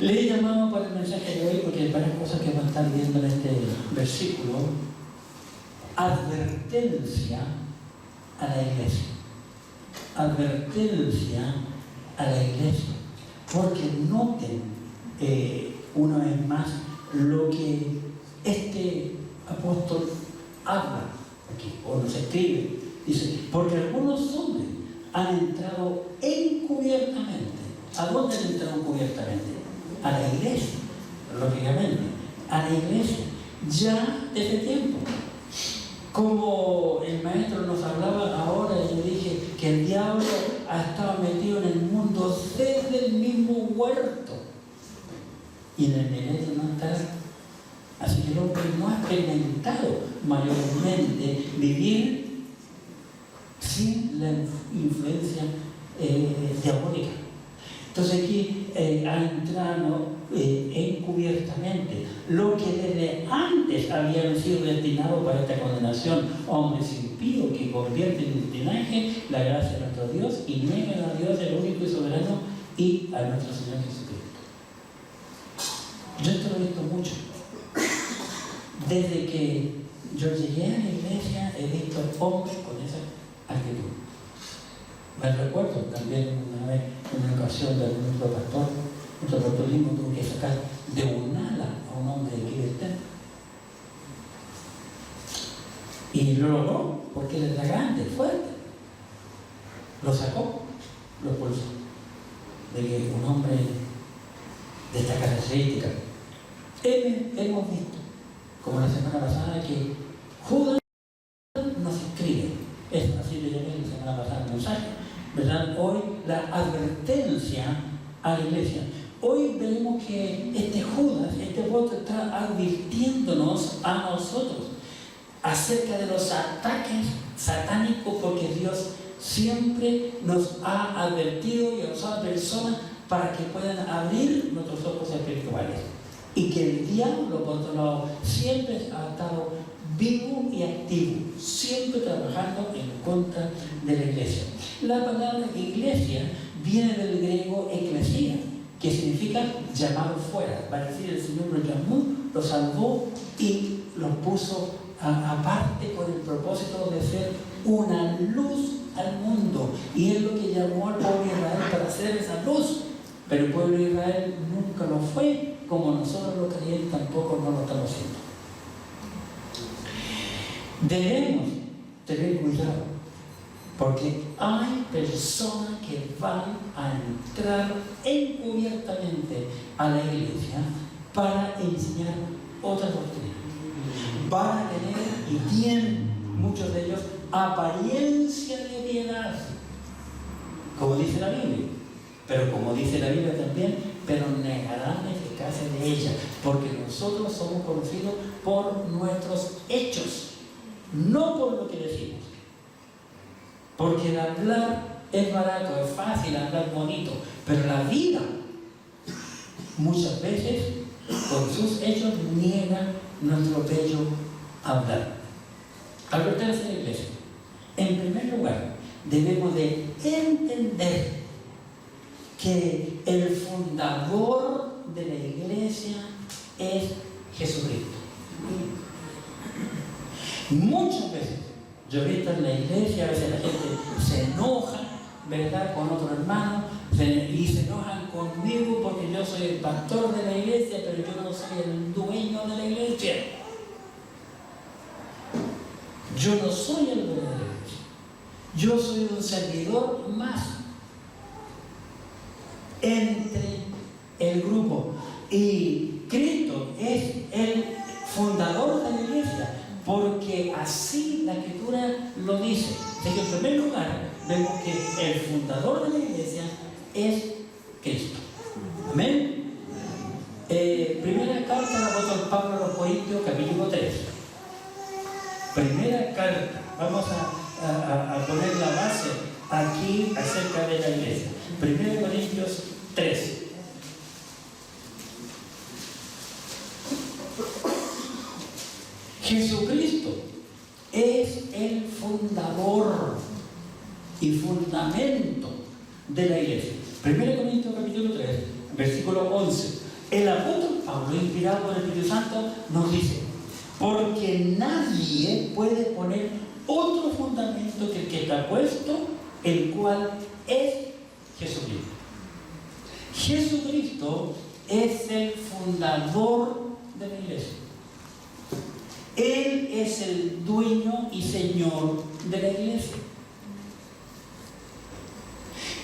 Le he llamado para el mensaje de hoy porque hay varias cosas que van a estar viendo en este versículo. Advertencia a la iglesia. Advertencia a la iglesia. Porque noten una vez más lo que este apóstol habla aquí, o nos escribe. Dice, porque algunos hombres han entrado encubiertamente. ¿A dónde han entrado encubiertamente? A la iglesia, lógicamente, a la iglesia, ya desde tiempo. Como el maestro nos hablaba ahora, yo dije que el diablo ha estado metido en el mundo desde el mismo huerto. Y en el milenio no está. Así que el hombre no ha experimentado mayormente vivir sin la influencia diabólica. Entonces aquí ha entrado encubiertamente lo que desde antes habían sido destinados para esta condenación, hombres impíos que convierten en linaje la gracia de nuestro Dios y niegan a Dios el único y soberano y a nuestro Señor Jesucristo. Yo esto lo he visto mucho. Desde que yo llegué a la iglesia he visto hombres con esa actitud. Me recuerdo también una vez, en una ocasión de nuestro pastor mismo tuvo que sacar de un ala a un hombre de aquí del templo. Y lo logró, porque él era grande, fuerte. Lo sacó, lo expulsó. De que un hombre de esta característica. Hemos visto, como la semana pasada, que Judas nos escribe. Eso así le llamé la semana pasada el mensaje. ¿Verdad? Hoy la advertencia a la iglesia. Hoy veremos que este Judas, este apóstol, está advirtiéndonos a nosotros acerca de los ataques satánicos, porque Dios siempre nos ha advertido y ha usado personas para que puedan abrir nuestros ojos espirituales. Y que el diablo, por otro lado, siempre ha estado vivo y activo, siempre trabajando en contra de la iglesia. La palabra iglesia viene del griego eclesia, que significa llamado fuera. Va a decir, el Señor lo llamó, lo salvó y lo puso aparte con el propósito de ser una luz al mundo. Y es lo que llamó al pueblo de Israel para ser esa luz. Pero el pueblo de Israel nunca lo fue, como nosotros los creyentes tampoco no lo estamos haciendo. Debemos tener cuidado, porque hay personas que van a entrar encubiertamente a la iglesia para enseñar otras doctrinas. Van a tener, y tienen muchos de ellos, apariencia de piedad, como dice la Biblia. Pero como dice la Biblia también, pero negarán la eficacia de ella, porque nosotros somos conocidos por nuestros hechos, no por lo que decimos. Porque el hablar es barato, es fácil hablar bonito, pero la vida muchas veces con sus hechos niega nuestro bello hablar. Advertencia de la iglesia. En primer lugar, debemos de entender que el fundador de la iglesia es Jesucristo. Muchas veces yo he visto en la iglesia, a veces la gente se enoja, ¿verdad?, con otro hermano, y se enojan conmigo porque yo soy el pastor de la iglesia, pero yo no soy el dueño de la iglesia. Yo no soy el dueño de la iglesia. Yo soy un servidor más entre el grupo. Y Cristo es el fundador de la iglesia, porque así la Escritura lo dice. Así que en primer lugar vemos que el fundador de la iglesia es Cristo. Amén. Primera carta del apóstol Pablo a los Corintios, capítulo 3. Primera carta. Vamos a poner la base aquí acerca de la iglesia. 1 Corintios 3. Jesucristo es el fundador y fundamento de la iglesia. 1 Corintios capítulo 3, versículo 11. El apóstol Pablo, inspirado por el Espíritu Santo, nos dice: porque nadie puede poner otro fundamento que el que está puesto, el cual es Jesucristo. Jesucristo es el fundador de la iglesia. Él es el dueño y señor de la iglesia.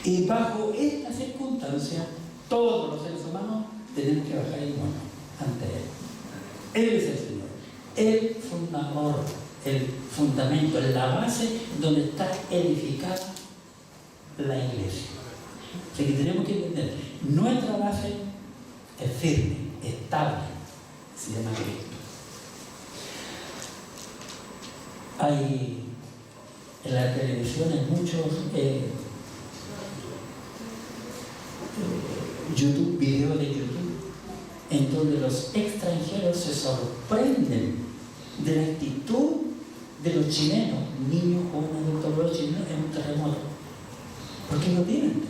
Y bajo esta circunstancia, todos los seres humanos tenemos que bajar el mono ante Él. Él es el Señor, el fundador, el fundamento, la base donde está edificada la iglesia. Así que tenemos que entender, nuestra base es firme, estable, se llama Cristo. Hay en la televisión, en muchos YouTube, videos de YouTube, en donde los extranjeros se sorprenden de la actitud de los chilenos, niños jóvenes adultos, los chilenos en un terremoto. ¿Por qué no tienen terremotos?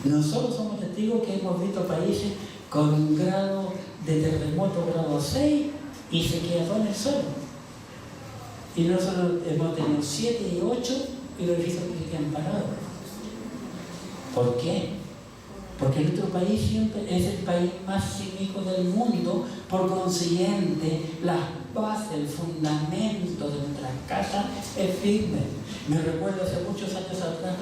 Nosotros somos testigos que hemos visto países con un grado de terremoto, grado 6, y se quedó en el suelo. Y nosotros hemos tenido 7 y 8 y los edificios que se quedan parados. ¿Por qué? Porque nuestro país siempre es el país más sísmico del mundo, por consiguiente, las bases, el fundamento de nuestra casa es firme. Me recuerdo hace muchos años atrás,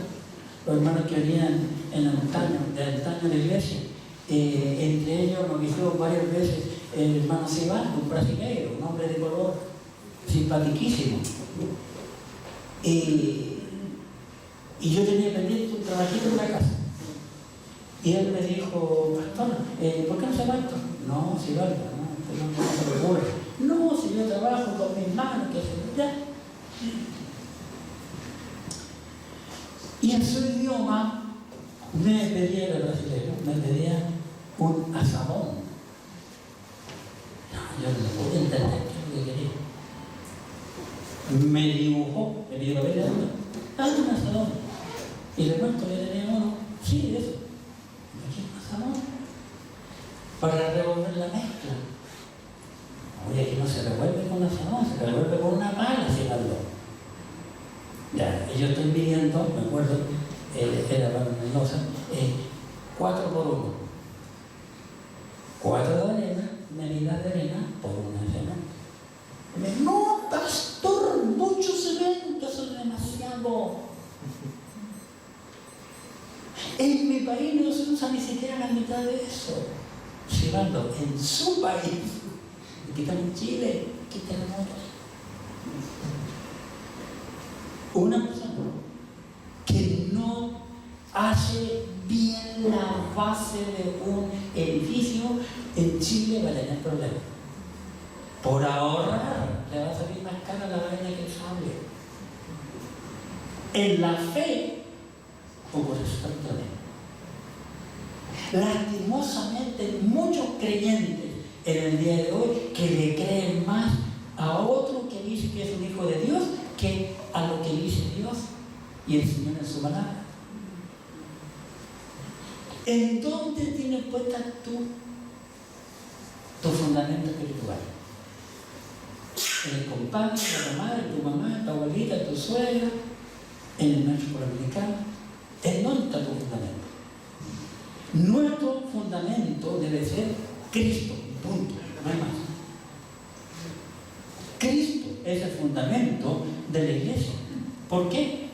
los hermanos que venían en antaño de la iglesia, entre ellos nos visitó varias veces el hermano Silvano, un brasileño, un hombre de color simpatiquísimo. Y yo tenía pendiente un trabajito en la casa. Y él me dijo: pastor, ¿por qué no se va esto? No, si va, no se me ocurre. No, si yo trabajo con mis manos, que se ya. Y en su idioma me pedía, el brasileño, me pedía un asadón. No, yo no podía entender qué es lo que quería. Me dibujó, me pidió papel de uno, un asadón. Y le cuento que tenía uno, sí, eso. ¿Qué asadón? Para revolver la mezcla. Oye, aquí no se revuelve con asadón, se revuelve con una pala, se habló. Ya, yo estoy midiendo, me acuerdo, era para Mendoza, 4 por 1. 4 de arena, medida de arena por una cemento. No, pastor, mucho cemento, eso es demasiado. En mi país no se usa ni siquiera la mitad de eso. Llevando en su país, que están en Chile, que tenemos una persona que no hace bien la base de un edificio en Chile va a tener problemas. Por ahorrar le va a salir más cara la vaina que el sable. En la fe ocurre exactamente. Lastimosamente muchos creyentes en el día de hoy que le creen más a otro que dice que es un hijo de Dios que a lo que dice Dios y el Señor en su palabra. ¿En dónde tienes puesta tu fundamento espiritual? ¿En el compadre, en la madre, tu mamá, tu abuelita, tu suegra, en el maestro americano? ¿En dónde está tu fundamento? Nuestro fundamento debe ser Cristo, punto, no hay más. Cristo es el fundamento de la iglesia. ¿Por qué?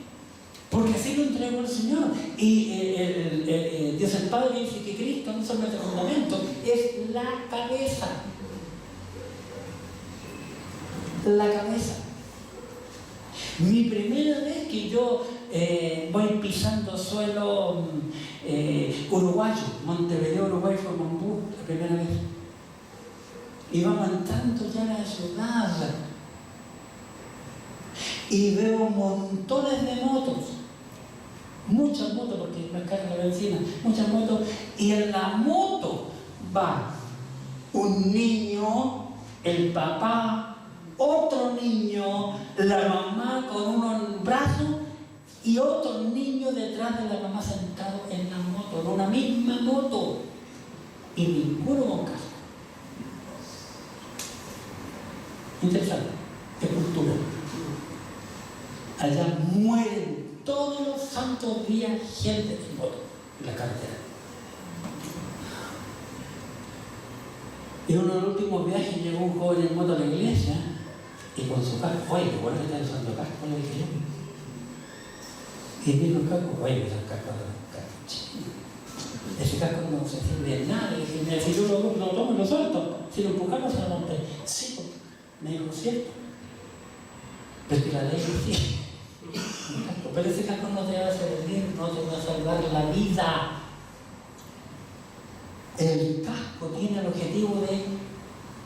Porque así lo entregó el Señor. Y Dios el Padre dice que Cristo no es solamente el fundamento, es la cabeza. La cabeza. Mi primera vez que yo voy pisando suelo uruguayo, Montevideo, Uruguay, fue Mampú, la primera vez. Íbamos entrando ya a la ciudad y veo montones de motos, muchas motos, porque me carga la benzina, muchas motos, y en la moto va un niño, el papá, otro niño, la mamá con uno en brazo y otro niño detrás de la mamá sentado en la moto, en una misma moto, y ninguno con casco. Interesante, qué cultura. Allá mueren todos los santos días gente en moto, en la carretera. En uno de los últimos viajes llegó un joven en moto a la iglesia y con su casco, oye, qué bueno que está usando casco, le dije yo. Y vino el casco, oye, ese casco ese casco no se sirve de nada. Le dije, mira, si yo lo tomo y lo suelto, si lo empujamos se lo monté. Sí, me dijo, cierto. Pero es que la ley decía, pero ese casco no te va a servir, no te va a salvar la vida. El casco tiene el objetivo de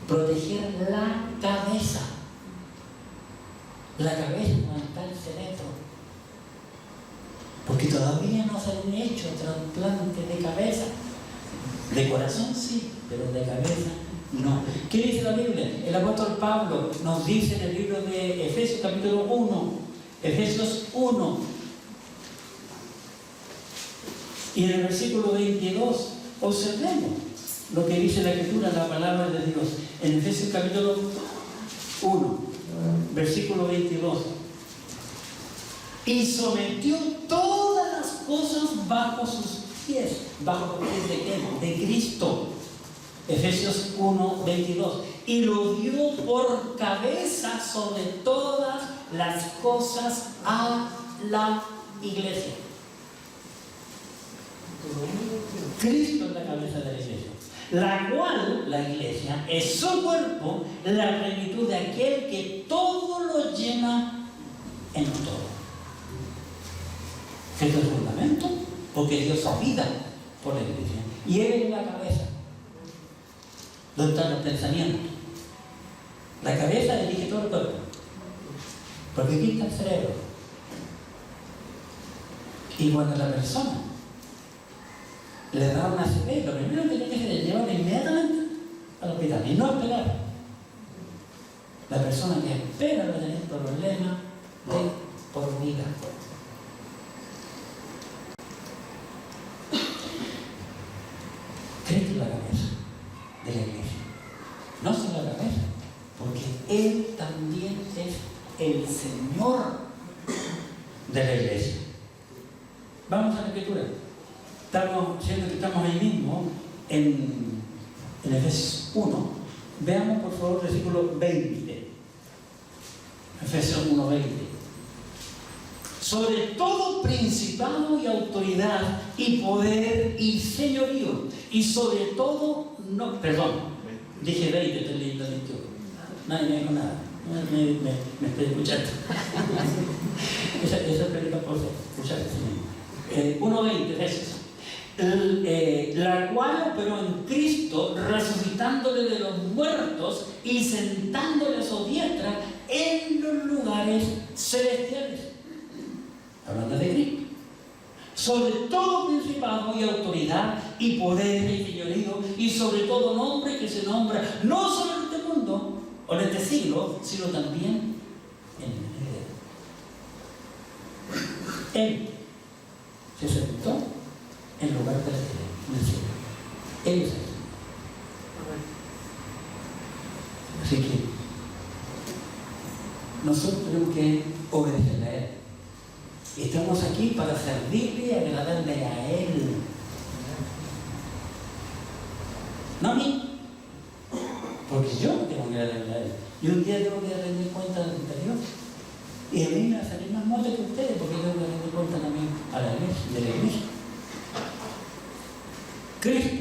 proteger la cabeza. La cabeza no está el cerebro. Porque todavía no se han hecho trasplantes de cabeza. De corazón sí, pero de cabeza no. ¿Qué dice la Biblia? El apóstol Pablo nos dice en el libro de Efesios capítulo 1, Efesios 1, y en el versículo 22, observemos lo que dice la Escritura, la palabra de Dios. En Efesios capítulo 1, versículo 22. Y sometió todas las cosas bajo sus pies. ¿Bajo los pies de quién? De Cristo. Efesios 1, 22. Y lo dio por cabeza sobre todas las cosas a la iglesia. Cristo es la cabeza de la iglesia, la cual, la iglesia, es su cuerpo, la plenitud de aquel que todo lo llena en todo. ¿Qué es el fundamento? Porque Dios habita por la iglesia. Y Él es la cabeza. ¿Dónde están los pensamientos? La cabeza dirige todo el cuerpo. Porque aquí está el cerebro. Y cuando la persona le da una ACV, lo primero que tiene que hacer es llevarla inmediatamente al hospital y no esperar. La persona que espera va a tener problemas de por vida. Cristo es la cabeza de la iglesia. No solo la cabeza, porque Él también es el Señor de la iglesia. Vamos a la Escritura. Siendo que estamos ahí mismo en Efesios 1, veamos por favor el versículo 20. Efesios 1, 20. Sobre todo principado y autoridad y poder y señorío, y sobre todo, no, perdón, dije 20, estoy leyendo 21. Nadie me dijo nada, me estoy escuchando. esa predica por escuchar. 1:20, Efesios. La cual operó en Cristo, resucitándole de los muertos y sentándole a su diestra en los lugares celestiales. Hablando de Cristo. Sobre todo principado y autoridad y poder y señorío, y sobre todo nombre que se nombra no solo en este mundo o en este siglo, sino también en el Él se sentó en lugar de en el cielo. Él es el Señor. Así que nosotros tenemos que obedecerle a Él. Y estamos aquí para servirle y agradarle a Él. No a mí. Porque yo tengo que agradarle a Él. Y un día tengo que rendir cuenta del interior. Y a mí me va a salir más mote que ustedes, porque yo tengo que rendir cuenta también a la iglesia, de la iglesia. Cristo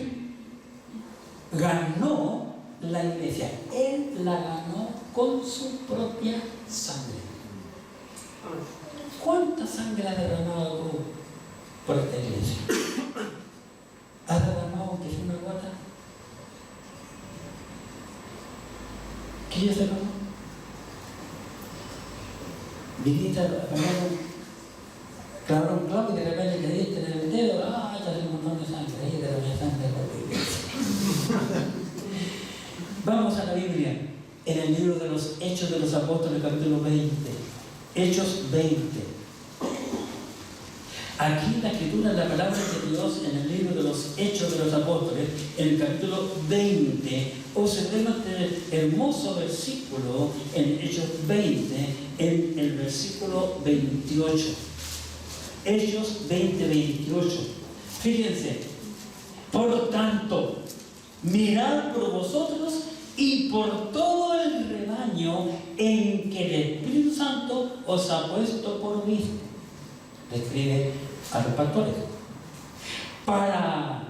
ganó la iglesia. Él la ganó con su propia sangre. ¿Cuánta sangre has derramado tú por esta iglesia? ¿Has derramado que es una gota? ¿Qué ya se derramó? Viniste a claro, un clavo y de repente le diste en el dedo, ya hay un montón de sangre, ahí derramé sangre por la iglesia. Vamos a la Biblia, en el libro de los Hechos de los Apóstoles, capítulo 20. Hechos 20. Aquí la escritura, la palabra de Dios en el libro de los Hechos de los Apóstoles, en el capítulo 20, observemos este hermoso versículo en Hechos 20, en el versículo 28. Hechos 20, 28. Fíjense, por tanto, mirad por vosotros y por todo el rebaño en que el Espíritu Santo os ha puesto por obispo. Describe a los pastores, para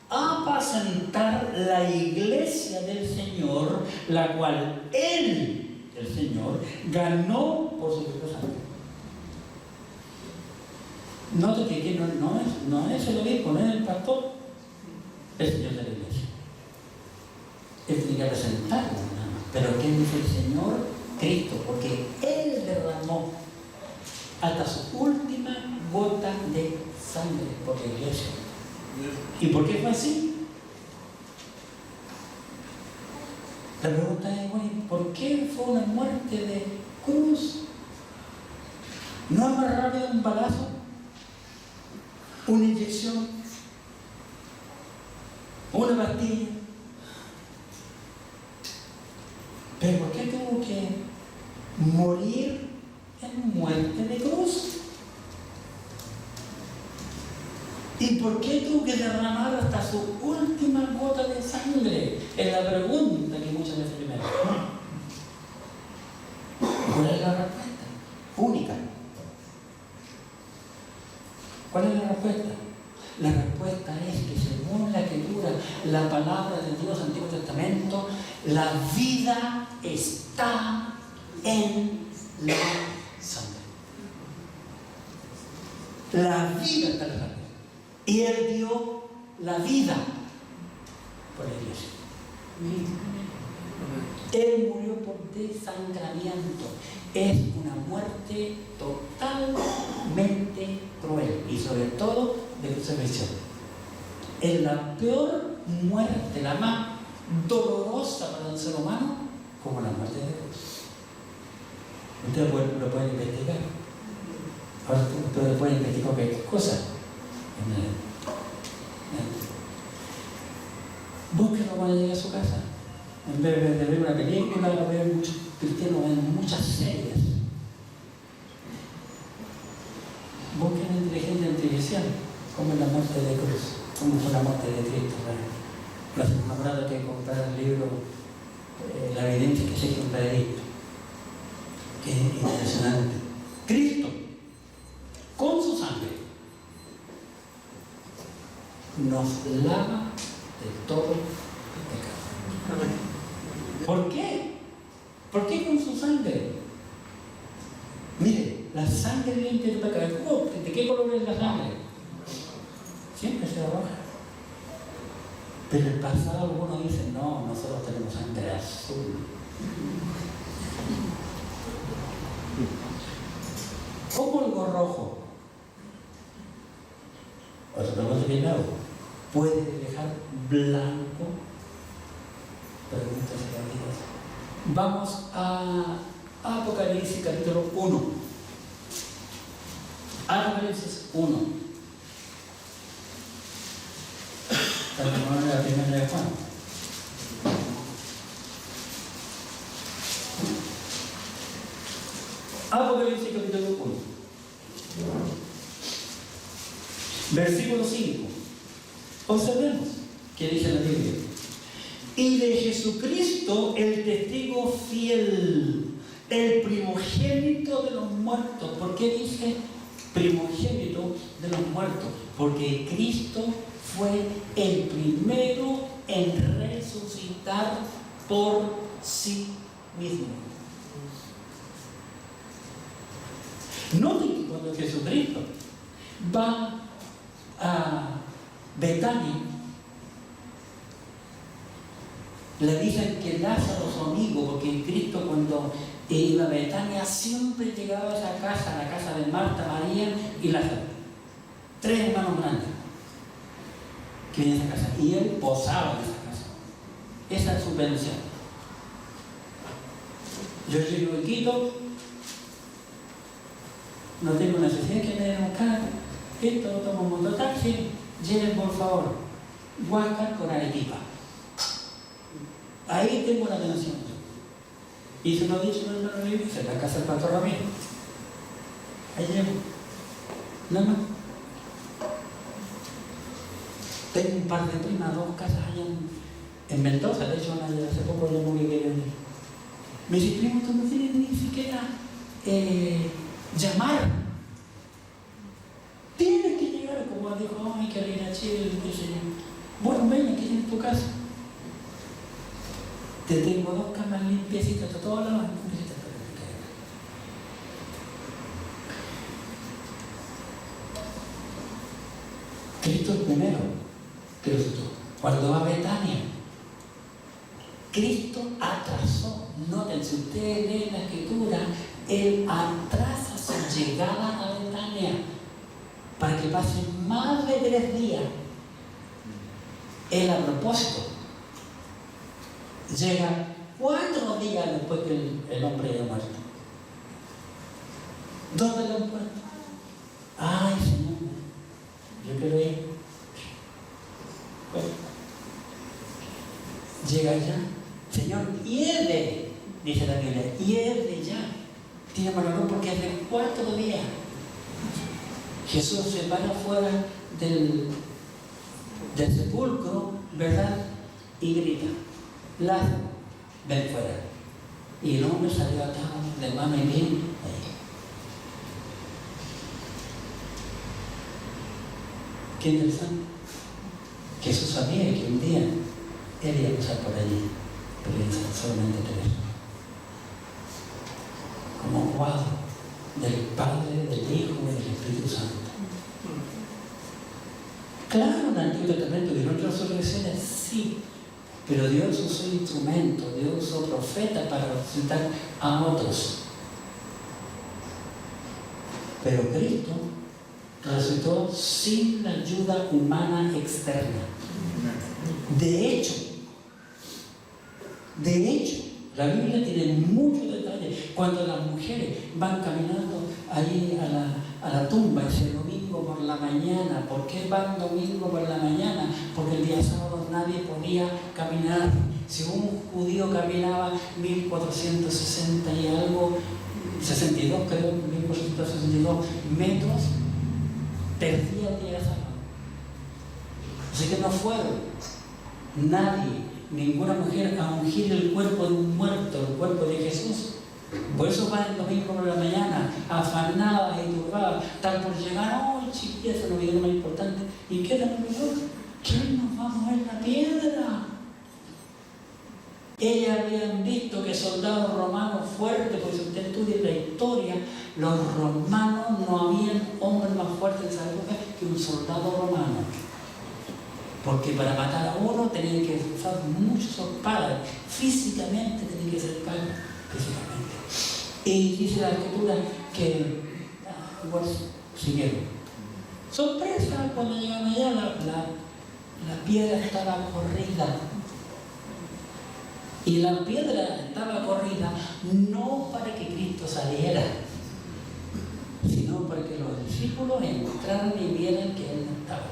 apacentar la iglesia del Señor, la cual Él, el Señor, ganó por su propia sangre. Note que aquí no es el obispo, no es el pastor, el Señor de la iglesia. Él tiene que presentarlo, pero ¿quién dice el Señor? Cristo, porque Él derramó hasta su última gota de sangre por la iglesia. ¿Y por qué fue así? La pregunta es, bueno, ¿por qué fue una muerte de cruz? ¿No es más rápido un balazo? ¿Una inyección? ¿Una pastilla? ¿Pero por qué tuvo que morir en muerte de cruz? ¿Y por qué tuvo que derramar hasta su última gota de sangre? Es la pregunta que muchas veces yo me hago. ¿Cuál es la respuesta? Única. ¿Cuál es la respuesta? La respuesta es que según la Escritura, la palabra de Dios, Antiguo Testamento, la vida está en la sangre. La vida está en la sangre. Y Él dio la vida por la iglesia. Él murió por desangramiento. Es una muerte totalmente cruel y sobre todo de crucifixión. Es la peor muerte, la más dolorosa para el ser humano, como la muerte de cruz. Ustedes lo pueden investigar. Ahora ustedes pueden investigar cualquier cosa. Búsquenlo cuando llegue a su casa. En vez de ver una película, ver muchos cristianos en muchas series. Busquen la inteligencia artificial, como es la muerte de cruz, como fue la muerte de Cristo. La semana que comprar el libro La evidencia que se compra de Cristo, que es impresionante. Cristo, con su sangre, nos lava de todo el pecado. ¿Por qué? ¿Por qué con su sangre? Mire, la sangre limpia el pecado. ¿De qué color es la sangre? Siempre se roja. Pero en el pasado algunos dicen, no, nosotros tenemos sangre azul. ¿Cómo algo rojo? Otra cosa que hago, ¿puede dejar blanco? Pregúntase a Dios. Vamos a Apocalipsis capítulo 1. Apocalipsis 1. Estamos en la primera de Juan. Apocalipsis capítulo 1. Versículo 5. Observemos qué dice la Biblia. Y de Jesucristo, el testigo fiel, el primogénito de los muertos. ¿Por qué dice primogénito de los muertos? Porque Cristo fue el primero en resucitar por sí mismo. Noten que cuando Jesucristo va a Betania, le dicen que Lázaro, su amigo, porque Cristo cuando iba a Betania siempre llegaba a esa casa, a la casa de Marta, María y Lázaro. 3 hermanos grandes que vienen a esa casa. Y él posaba en esa casa. Esa es su pensión. Yo llego y quito, no tengo necesidad que me den un cargo. Esto toma un mototaxi, lleven por favor Huáscar con Arequipa. Ahí tengo la atención. Y se lo ha dicho el hermano Luis, en la casa del pastor Ramiro. Ahí llevo. Nada más. Tengo un par de primas, 2 casas allá en Mendoza. De hecho, hace poco llamó que quería venir. Me dice, primo, tú no tienes ni siquiera llamar. Tienes que llegar, como dijo, ay, que ir a Chile, bueno, ven, aquí tienes tu casa. Te tengo 2 camas limpiecitas, todas las limpiecitas para que caigan. Cristo es primero, Cristo. Cuando va a Betania, Cristo atrasó. Noten, si ustedes leen la Escritura, Él atrasa su llegada a Betania para que pasen más de 3 días. Él, a propósito, llega 4 días después que el hombre haya muerto. ¿Dónde lo han puesto? Ay, Señor, yo quiero ir. Bueno, llega allá. Señor, hiede, dice la Biblia, hiede ya. Tiene valor porque es de 4 días. Jesús se para fuera del sepulcro, ¿verdad? Y grita, Lázaro, ven fuera. Y el hombre salió atado de mano y pie. Qué interesante. Jesús sabía que un día Él iba a pasar por allí, pero Él solamente 3. Como cuadro del Padre, del Hijo y del Espíritu Santo. Claro, en el Antiguo Testamento vieron resurrecciones, sí, pero Dios usó instrumentos, Dios usó profetas para resucitar a otros. Pero Cristo resucitó sin la ayuda humana externa. De hecho, la Biblia tiene muchos detalles. Cuando las mujeres van caminando allí a la tumba ese domingo por la mañana, ¿por qué van domingo por la mañana? Porque el día sábado nadie podía caminar. Si un judío caminaba 1460 y algo, 62 creo, 1462 metros, perdía el día sábado. Así que no fueron nadie, ninguna mujer a ungir el cuerpo de un muerto, el cuerpo de Jesús. Por eso van el domingo por la mañana, afanadas y turbadas, están por llegar, ¡oh, chiquilla, esa novedad más importante! ¿Y qué era lo mejor? ¿Quién nos va a mover la piedra? Ellas habían visto que soldados romanos fuertes, porque si usted estudia la historia, los romanos no habían hombres más fuertes en esa época que un soldado romano. Porque para matar a uno tenían que usar muchas espadas, físicamente tenían que ser calmos, físicamente. Y dice la Escritura que, igual siguieron. Sorpresa, cuando llegan allá, la piedra estaba corrida. Y la piedra estaba corrida no para que Cristo saliera, sino para que los discípulos entraran y vieran que Él no estaba.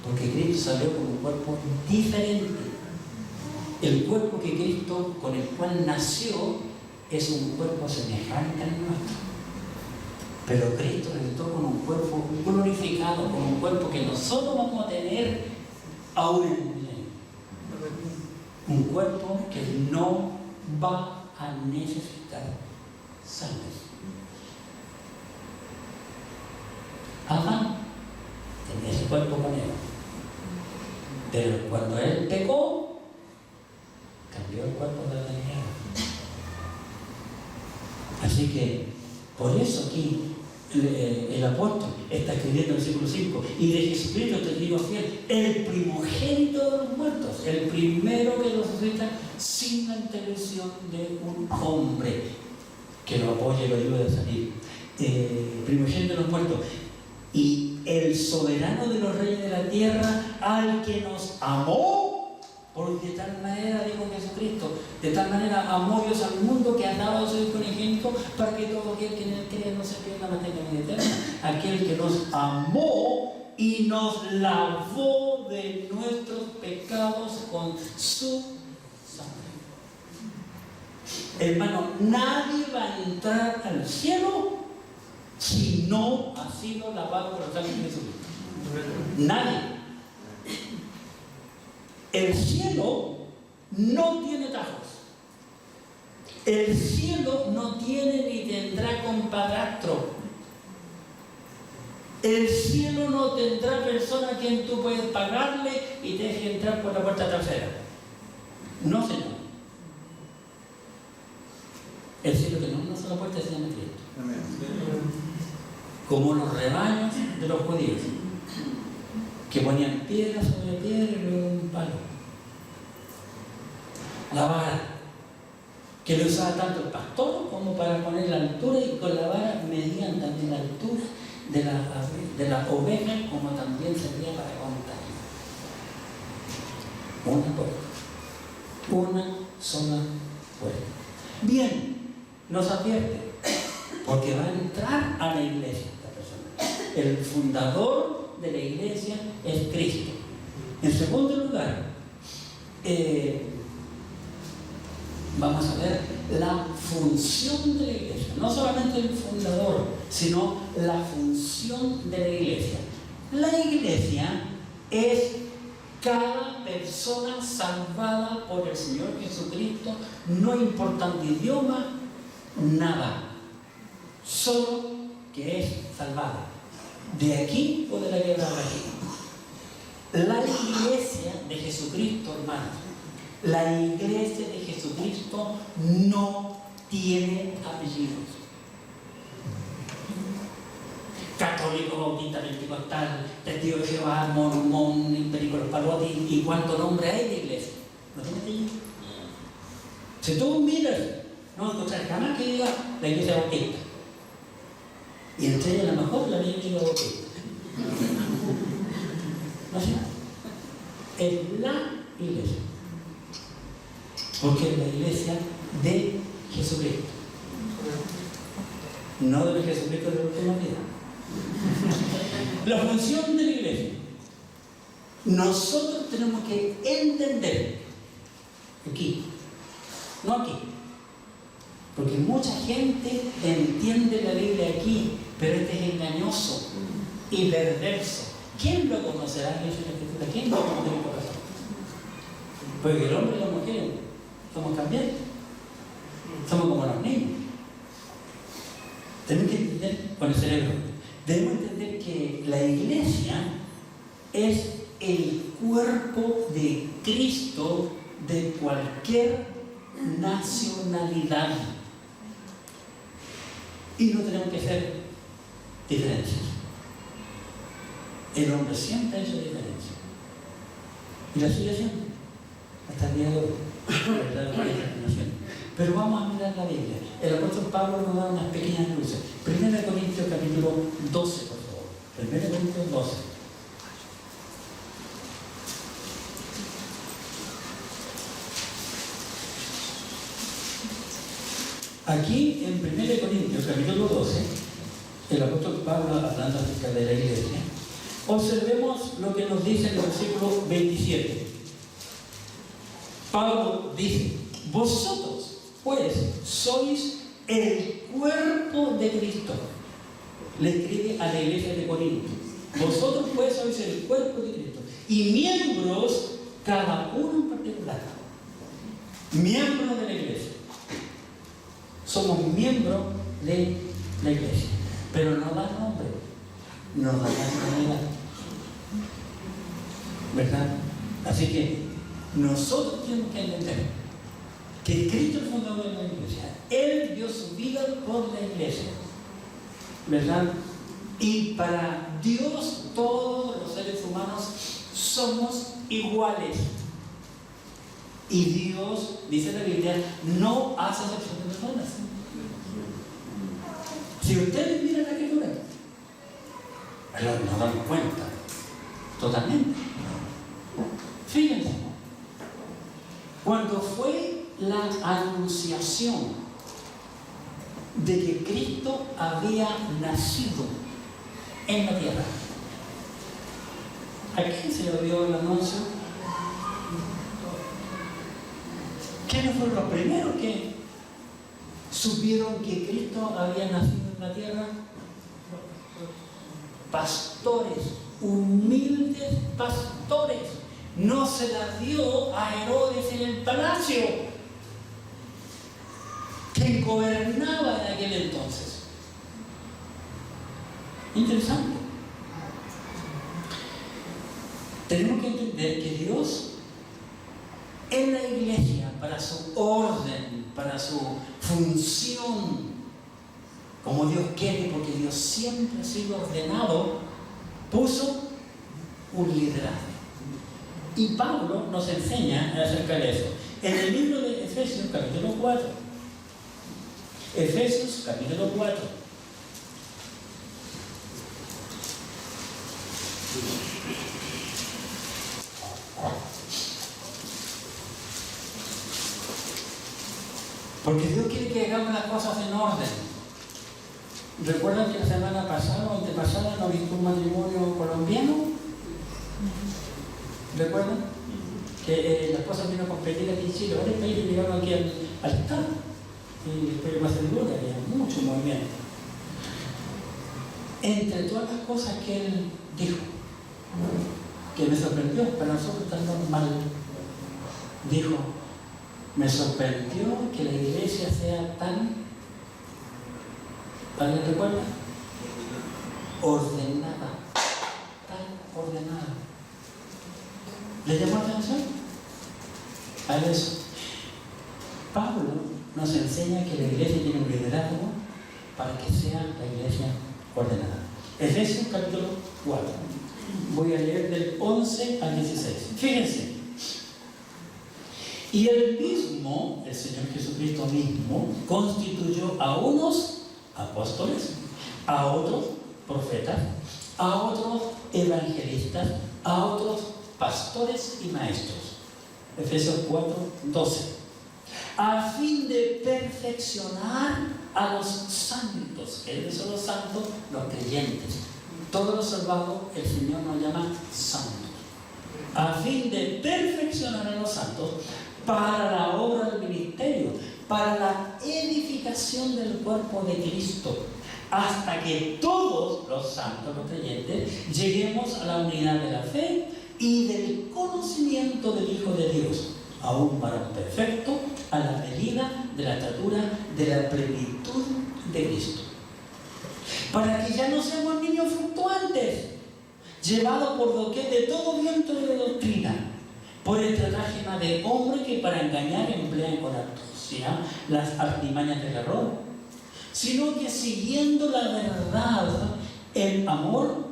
Porque Cristo salió con un cuerpo diferente. El cuerpo que Cristo, con el cual nació, es un cuerpo semejante al nuestro. Pero Cristo resucitó con un cuerpo glorificado, con un cuerpo que nosotros vamos a tener aún en el milenio. Un cuerpo que no va a necesitar sangre. Adán tenía ese cuerpo con él. Pero cuando él pecó, cambió el cuerpo de la tierra. Así que, por eso aquí el apóstol está escribiendo en el versículo 5, y de Jesucristo te digo fiel, el primogénito de los muertos, el primero que resucita sin la intervención de un hombre que lo apoye y lo ayude a salir. Primogénito de los muertos. Y el soberano de los reyes de la tierra, al que nos amó Porque de tal manera, dijo Jesucristo, de tal manera amó Dios al mundo que ha dado a su Hijo unigénito para que todo aquel que en él cree no se pierda, mas tenga vida eterna. Aquel que nos amó y nos lavó de nuestros pecados con su sangre. Hermano, nadie va a entrar al cielo si no ha sido lavado por la sangre de Jesucristo. Nadie. El cielo no tiene tajos. El cielo no tiene ni tendrá compadrastro. El cielo no tendrá persona a quien tú puedes pagarle y te deje entrar por la puerta trasera. No, señor. El cielo tiene una sola puerta, se llama Cristo. Como los rebaños de los judíos, que ponían piedra sobre piedra y luego un palo. La vara, que le usaba tanto el pastor como para poner la altura, y con la vara medían también la altura de la oveja, como también servía para contar. Una puerta, una sola puerta. Bien, nos advierte, porque va a entrar a la iglesia esta persona. El fundador de la iglesia es Cristo. En segundo lugar, vamos a ver la función de la iglesia. No solamente el fundador, sino la función de la iglesia. La iglesia es cada persona salvada por el Señor Jesucristo, no importando idioma, nada. Solo que es salvada. De aquí o de la guerra de aquí. La iglesia de Jesucristo, hermanos, la iglesia de Jesucristo no tiene apellidos. Católico, bautista, pentecostal, testigo de Jehová, mormón, imperico, los palotes, y cuánto nombre hay de iglesia. ¿No tiene apellido? Si tú miras, no vas a encontrar jamás que diga la iglesia bautista. Y entre ellas, a lo mejor, la iglesia bautista. No sé. Es la iglesia. Porque es la iglesia de Jesucristo. No de Jesucristo de la última vida. La función de la iglesia. Nosotros tenemos que entender aquí, no aquí. Porque mucha gente entiende la Biblia aquí, pero este es engañoso y perverso. ¿Quién lo conocerá en la Escritura? ¿Quién lo conocerá en el corazón? Porque el hombre y la mujer somos cambiantes. Somos como los niños. Tenemos que entender con el cerebro. Debemos entender que la iglesia es el cuerpo de Cristo de cualquier nacionalidad. Y no tenemos que hacer diferencias. El hombre siempre ha hecho diferencias. Y la sigue haciendo hasta el día de hoy. Pero vamos a mirar la Biblia. El apóstol Pablo nos da unas pequeñas luces. 1 Corintios capítulo 12, por favor. 1 Corintios 12. Aquí en 1 Corintios capítulo 12, el apóstol Pablo, hablando acerca de la iglesia, observemos lo que nos dice en el versículo 27. Pablo dice: vosotros pues sois el cuerpo de Cristo. Le escribe a la iglesia de Corinto. Vosotros pues sois el cuerpo de Cristo. Y miembros, cada uno en particular. Miembros de la iglesia. Somos miembros de la iglesia. Pero no da nombre. No da nacionalidad. ¿Verdad? Así que nosotros tenemos que entender que Cristo es el fundador de la iglesia. Él dio su vida por la iglesia. ¿Verdad? Y para Dios todos los seres humanos somos iguales. Y Dios, dice la Biblia, no hace excepción de personas. Si ustedes miran la Escritura, nos damos cuenta totalmente. Fíjense, confirmación de que Cristo había nacido en la tierra. ¿A quién se le dio el anuncio? ¿Quiénes fueron los primeros que supieron que Cristo había nacido en la tierra? Pastores, humildes pastores. No se la dio a Herodes en el palacio, quien gobernaba en aquel entonces. Interesante. Tenemos que entender que Dios en la iglesia, para su orden, para su función, como Dios quiere, porque Dios siempre ha sido ordenado, puso un liderazgo. Y Pablo nos enseña acerca de eso. En el libro de Efesios, capítulo 4. Efesios, capítulo 4. Porque Dios quiere que hagamos las cosas en orden. ¿Recuerdan que la semana pasada o antepasada no viste un matrimonio colombiano? ¿Recuerdan? Que la esposa vino a competir aquí en Chile. Varios países llegaron aquí al Estado. Y después de Macedonia, había mucho movimiento. Entre todas las cosas que él dijo, que me sorprendió, para nosotros tan normal, dijo: me sorprendió que la iglesia sea tan, ¿alguien recuerda? Ordenada, tan ordenada. ¿Le llamó la atención? A eso. Pablo nos enseña que la iglesia tiene un liderazgo para que sea la iglesia ordenada. Efesios capítulo 4. Voy a leer del 11 al 16. Fíjense. Y él mismo, el Señor Jesucristo mismo, constituyó a unos apóstoles, a otros profetas, a otros evangelistas, a otros pastores y maestros. Efesios 4, 12. A fin de perfeccionar a los santos. ¿Quiénes son los santos? Los creyentes. Todos los salvados el Señor nos llama santos. A fin de perfeccionar a los santos para la obra del ministerio, para la edificación del cuerpo de Cristo, hasta que todos los santos, los creyentes, lleguemos a la unidad de la fe y del conocimiento del Hijo de Dios, a un varón perfecto, a la medida de la estatura de la plenitud de Cristo. Para que ya no seamos niños fluctuantes, llevados por doquier de todo viento de doctrina, por estratagema de hombre que para engañar emplean con astucia las artimañas del error, sino que siguiendo la verdad en amor,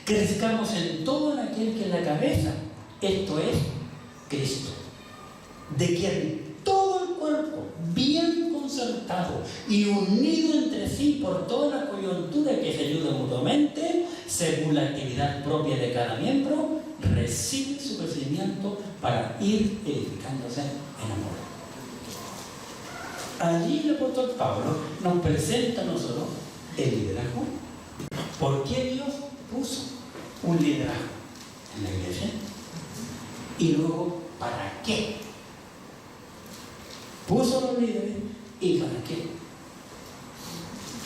crezcamos en todo en aquel que es la cabeza, esto es Cristo, de quien todo el cuerpo, bien concertado y unido entre sí por toda la coyuntura que se ayuda mutuamente, según la actividad propia de cada miembro, recibe su crecimiento para ir edificándose en amor. Allí el apóstol Pablo nos presenta a nosotros el liderazgo. ¿Por qué Dios puso un liderazgo en la iglesia? Y luego, ¿para qué puso los líderes y para qué?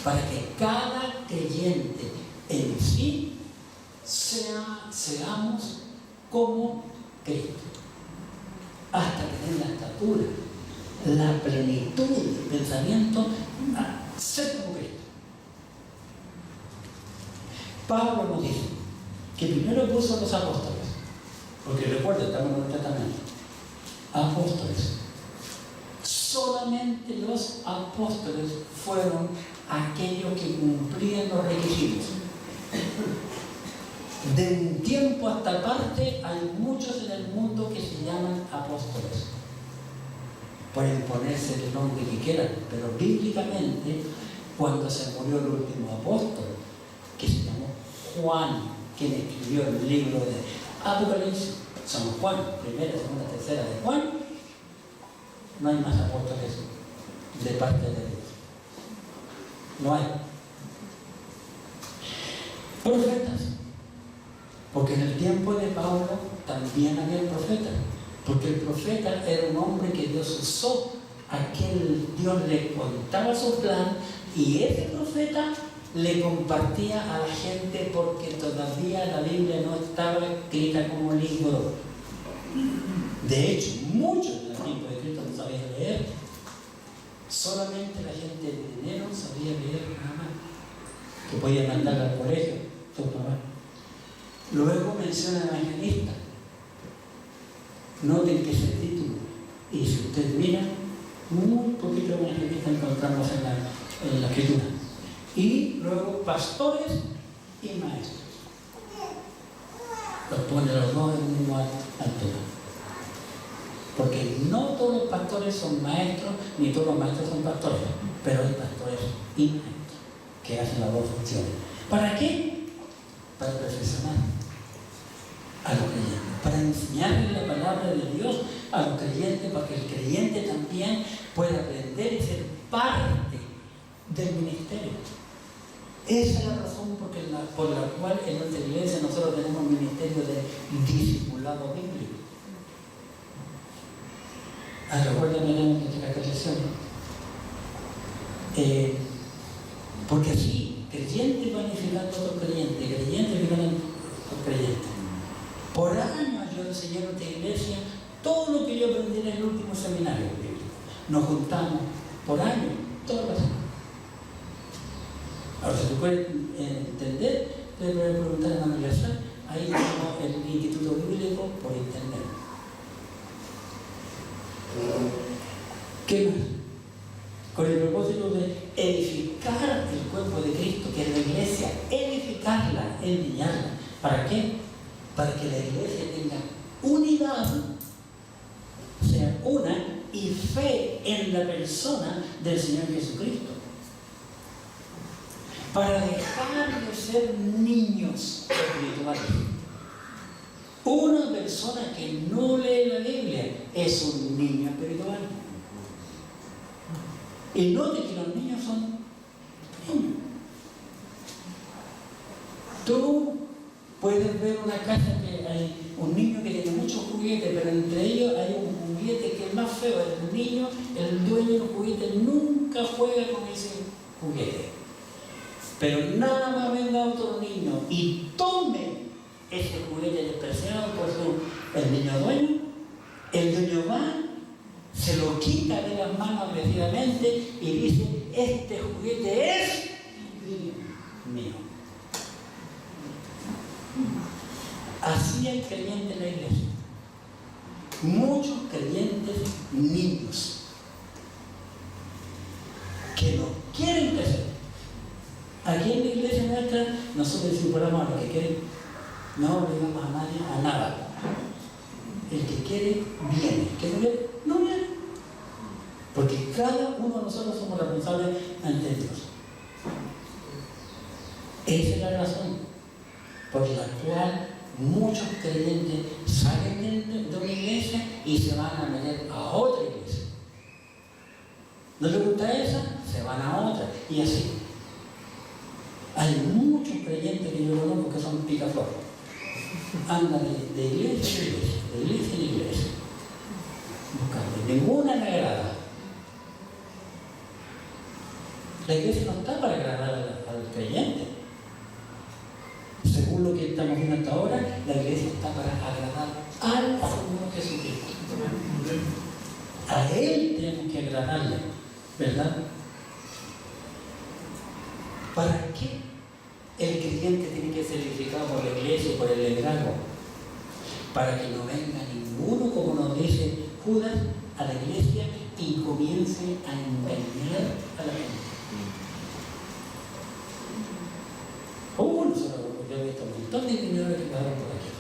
Para que cada creyente en sí seamos como Cristo, hasta que den la estatura, la plenitud del pensamiento, a ser como Cristo. Pablo nos dice que primero puso a los apóstoles, porque recuerden, estamos en el Nuevo Testamento, apóstoles. Solamente los apóstoles fueron aquellos que cumplían los requisitos. De un tiempo a esta parte hay muchos en el mundo que se llaman apóstoles. Pueden ponerse el nombre que quieran, pero bíblicamente, cuando se murió el último apóstol, que se llamó Juan, quien escribió el libro de Apocalipsis, San Juan, primera, segunda, tercera de Juan, no hay más apóstoles de parte de Dios. No hay. Profetas. Porque en el tiempo de Pablo también había profetas. Porque el profeta era un hombre que Dios usó, a quien Dios le contaba su plan, y ese profeta le compartía a la gente porque todavía la Biblia no estaba escrita como libro. De hecho, muchos en el tiempo de Cristo no sabían leer. Solamente la gente de dinero sabía leer nada más, que podía mandar al colegio, su mamá. Luego menciona evangelista. Noten que ese título, y si usted mira, muy poquito evangelista encontramos en la escritura. Y luego pastores y maestros. Los pone los dos en la misma altura. Porque no todos los pastores son maestros, ni todos los maestros son pastores, pero hay pastores y maestros que hacen las dos funciones. ¿Para qué? Para perfeccionar a los creyentes, para enseñarles la palabra de Dios a los creyentes, para que el creyente también pueda aprender y ser parte del ministerio. Esa es la razón por la cual en nuestra iglesia nosotros tenemos un ministerio de discipulado bíblico. Recuerden en nuestra catecismo. Porque así, creyentes van edificando a otros creyentes, creyentes edificando a otros creyentes. Por años yo enseñé en nuestra iglesia todo lo que yo aprendí en el último seminario bíblico. Nos juntamos por años, todas las semanas. Ahora, si tú puedes entender, te puedes preguntar en la universidad. Ahí tenemos el Instituto Bíblico por internet. ¿Qué más? Con el propósito de edificar el cuerpo de Cristo, que es la iglesia, edificarla, enseñarla. ¿Para qué? Para que la iglesia tenga unidad, sea una, y fe en la persona del Señor Jesucristo. Para dejar de ser niños espirituales. Una persona que no lee la Biblia es un niño espiritual. Y note que los niños son niños. Tú puedes ver una casa que hay un niño que tiene muchos juguetes, pero entre ellos hay un juguete que es más feo. El niño, el dueño del juguete, nunca juega con ese juguete. Pero nada más venga otro niño y tome ese juguete despreciado por el niño dueño, el dueño va, se lo quita de las manos agresivamente y dice: este juguete es mío. Así hay creyentes en la iglesia. Muchos creyentes niños que no quieren crecer. Aquí en la iglesia nuestra nosotros discipulamos a los que quieren. No obligamos a nadie a nada. El que quiere, viene. El que no quiere, no viene. Porque cada uno de nosotros somos responsables ante Dios. Esa es la razón por la cual muchos creyentes salen de una iglesia y se van a meter a otra iglesia. ¿No les gusta esa? Se van a otra. Y así. Hay muchos creyentes que yo conozco que son picaflores. Andan de iglesia en iglesia, de iglesia en iglesia, buscando. Ninguna le agrada. La iglesia no está para agradar al creyente. Según lo que estamos viendo hasta ahora, la iglesia está para agradar al Señor Jesucristo. A Él tenemos que agradarle, ¿verdad? ¿Para qué el creyente tiene que ser edificado por la iglesia y por el liderazgo? Para que no venga ninguno, como nos dice Judas, a la iglesia y comience a engañar a la gente. Nosotros yo he visto un montón de engañadores que pasaron por aquí.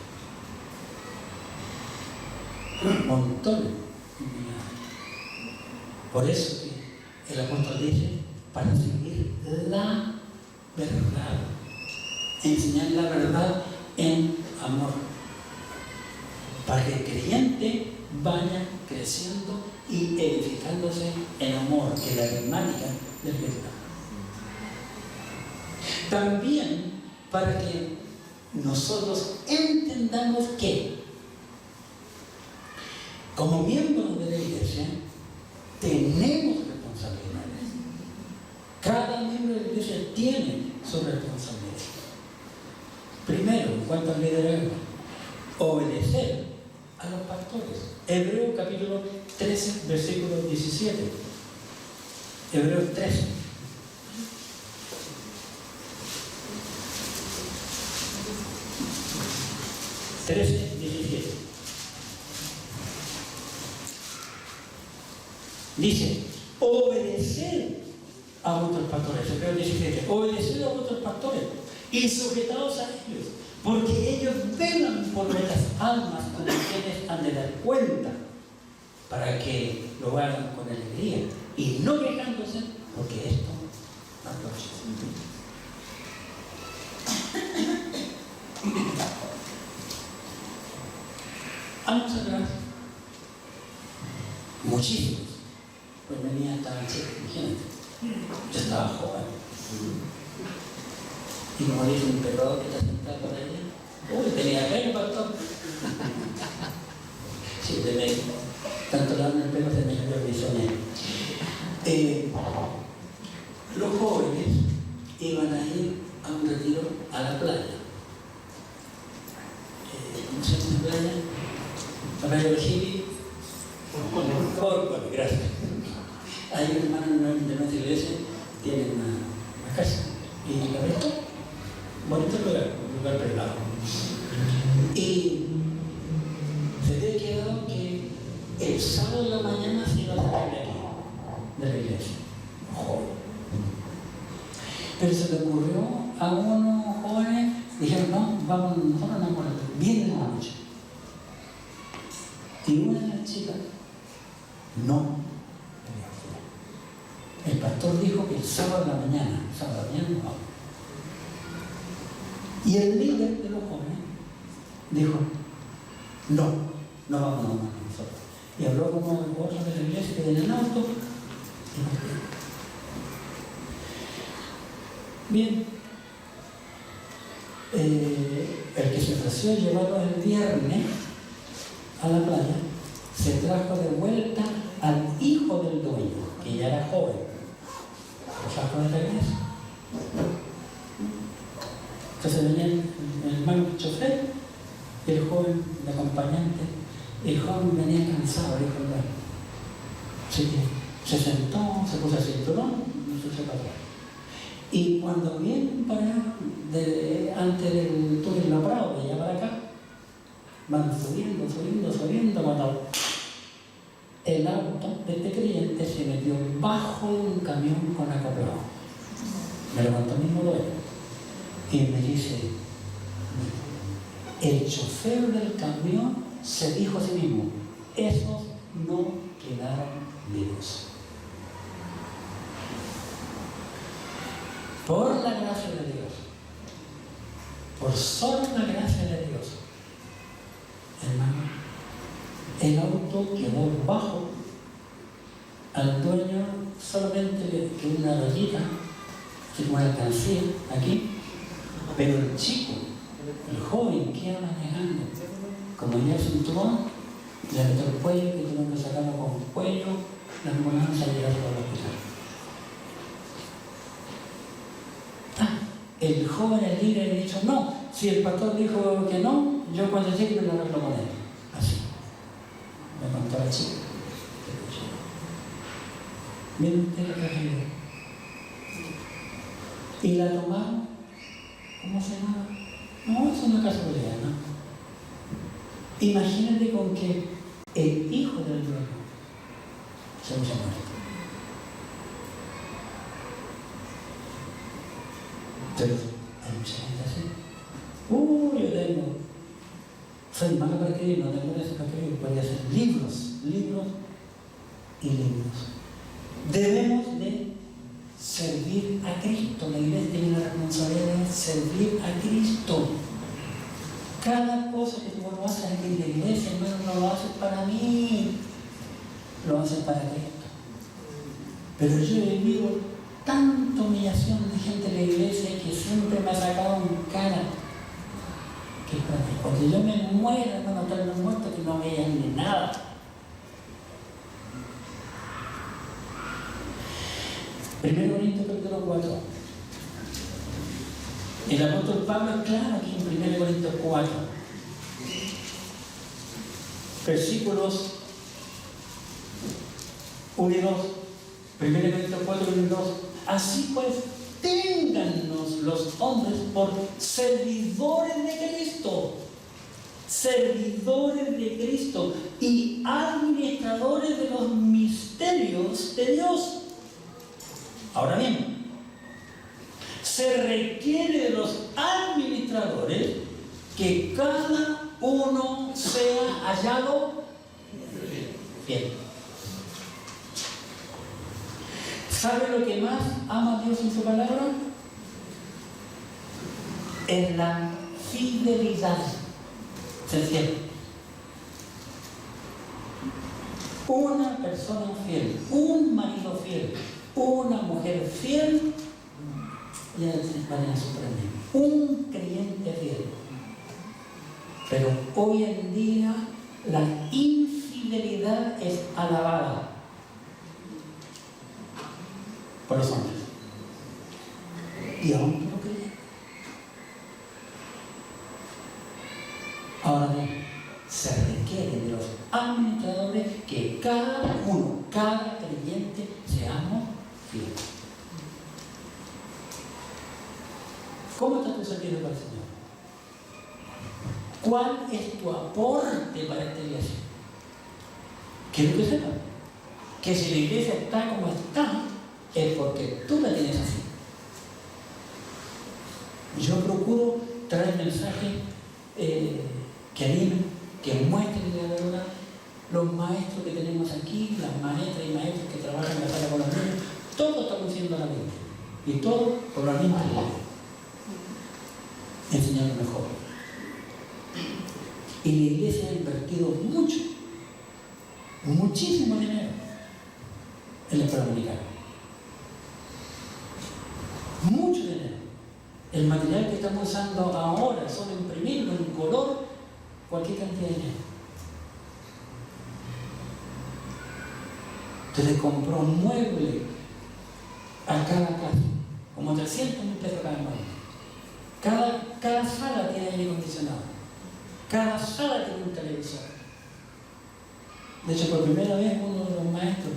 Un montón de engañadores. Por eso que el apóstol dice: para seguir la verdad, enseñar la verdad en amor, para que el creyente vaya creciendo y edificándose en amor, que es la gramática del Escritura. También para que nosotros entendamos que, como miembros de la iglesia, tenemos responsabilidades. Cada miembro de la iglesia tiene su responsabilidad. Primero, en cuanto al liderazgo, obedecer a los pastores. Hebreos capítulo 13, versículo 17. Hebreos 13. Dice, obedecer a vuestros pastores. Hebreos 17. Obedecer a vuestros pastores y sujetados a ellos, porque ellos velan por nuestras almas como quienes han de dar cuenta, para que lo hagan con alegría y no quejándose, porque esto no es lógico. Años atrás, muchísimos, pues venía hasta el cielo, imagínate, yo estaba joven. Y como dice un pecador que está sentado por ahí, tenía pelo, pastor. Sí, de medio. Tanto darme el pelo se me cayó el bisonero. Los jóvenes iban a ir a un retiro a la playa. ¿Cómo se llama la playa? La playa de Chile. Córcoli, gracias. Hay un hermano de nuestra iglesia, tiene una casa. Y la vista, bonito lugar privado. Y se había quedado que el sábado de la mañana se iba a salir de aquí, de la iglesia, joven. Pero se le ocurrió a unos jóvenes, dijeron, no, vamos, nosotros no vamos a viene la noche. Y una de las chicas, no. El pastor dijo que el sábado de la mañana no vamos. Y el líder de los jóvenes dijo, no vamos nosotros. Y habló con otros de la iglesia que tenían auto. Bien, el que se ofreció a llevarlo el viernes a la playa, se trajo de vuelta al hijo del dueño, que ya era joven. Lo sacó de la iglesia. Entonces venía el hermano chofer y el joven, el acompañante. El joven venía cansado, dijo el hermano. Así que se sentó, se puso el cinturón y se separó. Y cuando vienen para antes del túnel La Prado, de allá para acá, van subiendo, cuando el auto de este creyente se metió bajo de un camión con acoplado. Me levantó mismo dueño y me dice, el chofer del camión se dijo a sí mismo, esos no quedaron vivos. Por la gracia de Dios, por solo la gracia de Dios, hermano, el auto quedó bajo, al dueño solamente que una rayita, que como alcancía aquí, pero el chico, el joven que iba manejando, como ya el cinturón, le metió el cuello, que tuvieron que sacarlo con el cuello, la ambulancia llegaron al hospital. El joven, el líder, le dijo, no, si el pastor dijo que no, yo cuando llegue me lo arreglo con él. Así. Me contó la chica. Miren usted la tragedia. Y la tomaron, ¿cómo se llama? No, es una casualidad, ¿no? Imagínate con que el hijo del dueño se hubiese muerto. Pero hay mucha gente así. Yo tengo. Soy malo para escribir, no tengo eso para escribir. Podría hacer libros y libros. Debemos de servir a Cristo. La iglesia tiene la responsabilidad de servir a Cristo. Cada cosa que tú lo haces aquí en la iglesia, hermano, no lo haces para mí. lo hacen para Cristo. Pero yo he vivido tanta humillación de gente de la iglesia que siempre me ha sacado en cara. Que cuando yo me muera, no notar los muertos que no vean ni nada. Primero Corintios capítulo 4. El apóstol Pablo es claro aquí en 1 Corintios 4. Versículos 1 y 2. 1 Corintios 4, 1 y 2. Así pues, téngannos los hombres por servidores de Cristo. Servidores de Cristo y administradores de los misterios de Dios. Ahora bien, se requiere de los administradores que cada uno sea hallado fiel. ¿Sabe lo que más ama Dios en su palabra? Es la fidelidad. Ser fiel. Una persona fiel, un marido fiel, una mujer fiel, ya van a sorprender. Un creyente fiel. Pero hoy en día la infidelidad es alabada por los hombres. Y aún no creen. Ahora bien, se requiere de los administradores que cada uno, cada creyente, seamos fieles. ¿Cómo está tu servicio para el Señor? ¿Cuál es tu aporte para esta iglesia? Quiero que sepan que si la iglesia está como está, es porque tú la tienes así. Yo procuro traer mensajes que animen, que muestren la verdad. Los maestros que tenemos aquí, las maestras y maestros que trabajan en la sala con los niños, todos estamos haciendo la Biblia. Y todo por la misma idea. Enseñar lo mejor. Y la iglesia ha invertido mucho, muchísimo dinero en la escuela dominical. Mucho dinero. El material que estamos usando ahora, solo imprimirlo en color, cualquier cantidad de dinero. Entonces compró un mueble a cada casa, como 300.000 pesos cada mueble. Cada sala tiene aire acondicionado. Cada sala tiene un televisor. De hecho, por primera vez uno de los maestros,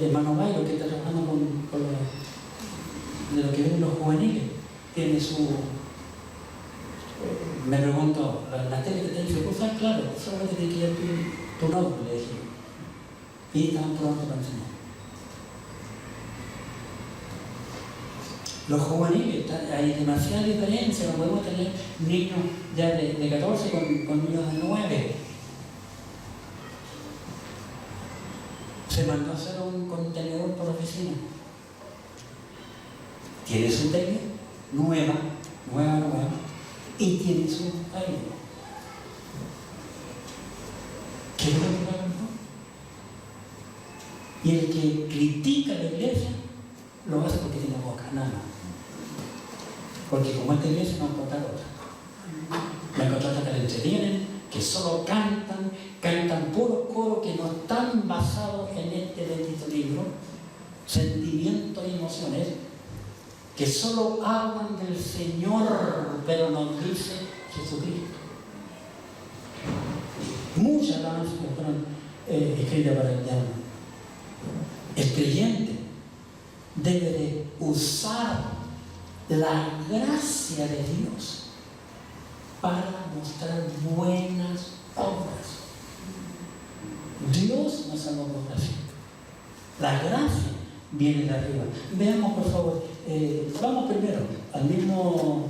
hermano Bailo, que está trabajando con de lo que ven los juveniles, tiene su... me pregunto, la tele que te dice, pues claro, solamente tiene que ir tu nombre, le dije. Y estaban probando para enseñar. Los juveniles, hay demasiada diferencia, no podemos tener niños ya de 14 con niños de 9. Se mandó a hacer un contenedor por la oficina. Tiene su tele nueva, y tiene su aire. ¿Qué es lo que va mejor? Y el que critica la iglesia lo hace porque tiene boca, nada más. Porque como esta iglesia no va a encontrar otra. Va a encontrar otra que le entretienen, que solo cantan puros coros que no están basados en este bendito libro, sentimientos y emociones, que solo hablan del Señor, pero nos dice Jesucristo. Muchas alabanzas que fueron escritas para el diablo. El creyente debe de usar la gracia de Dios para mostrar buenas obras. Dios nos salvó por gracia. La gracia viene de arriba. Veamos, por favor, vamos primero al mismo